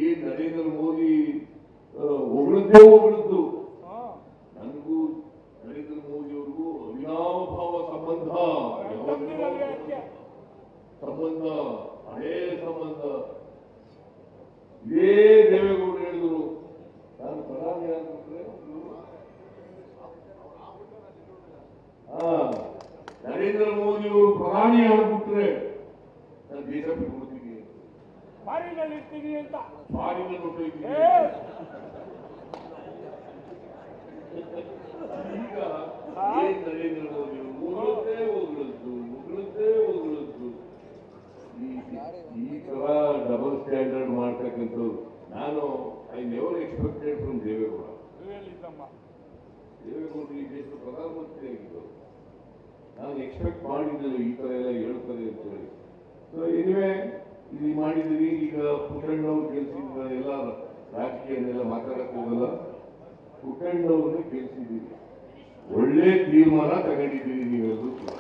ಈ ನರೇಂದ್ರ ಮೋದಿ ಹೊಗಳದ್ದೇ ಹೊಗಳದ್ದು. ನನಗೂ ನರೇಂದ್ರ ಮೋದಿ ಅವ್ರಿಗೂ ಅವಿನಾಭಾವ ಸಂಬಂಧ, ಹಳೇ ಸಂಬಂಧ. ಇದೇ ದೇವೇಗೌಡರು ಹೇಳಿದ್ರು, ನಾನು ಪ್ರಧಾನಿ ಆಗ್ಬಿಟ್ರೆ ನರೇಂದ್ರ ಮೋದಿ ಅವರು ಪ್ರಧಾನಿ ಆಗ್ಬಿಟ್ರೆ ನಾನು ದೇಶ ಬಿಟ್ಕೊಡ್ತೀನಿ, ಫಾರಿನಲ್ಲಿ ಇರ್ತೀನಿ ಅಂತ. ಫಾರಿನಲ್ಲಿ ಹೊಟ್ಟೋಗ್ತೀನಿ. ಈಗ ನರೇಂದ್ರ ಮೋದಿ ಹೋಗ್ಲದ್ದೇ ಹೋಗ್ಲದ್ದು. ಈ ತರ ಡಬಲ್ ಸ್ಟ್ಯಾಂಡರ್ಡ್ ಮಾಡ್ತಕ್ಕಂಥದ್ದು ನಾನು I never expected from Deve Gowda. ದೇವೇಗೌಡರು ಈ ದೇಶದ ಪ್ರಧಾನಮಂತ್ರಿ ಆಗಿದ್ದರು. ನಾನು ಎಕ್ಸ್ಪೆಕ್ಟ್ ಮಾಡಿದ್ದರು ಈ ತರ ಎಲ್ಲ ಹೇಳ್ತಾರೆ ಅಂತ ಹೇಳಿ. ಸೊ ಎನಿವೆ ಇದು ಮಾಡಿದ್ದೀರಿ. ಈಗ ಪುಟ್ಟಣ್ಣವ್ರು ಗೆಲ್ಸಿದ ಎಲ್ಲ ರಾಜಕೀಯನೆಲ್ಲ ಮಾತಾಡಕ್ ಹೋಗಲ್ಲ. ಪುಟ್ಟಣ್ಣವ್ರನ್ನ ಗೆಲ್ಸಿದ್ದೀರಿ, ಒಳ್ಳೆ ತೀರ್ಮಾನ ತಗೊಂಡಿದ್ದೀರಿ ನೀವೆಲ್ಲರೂ ಕೂಡ.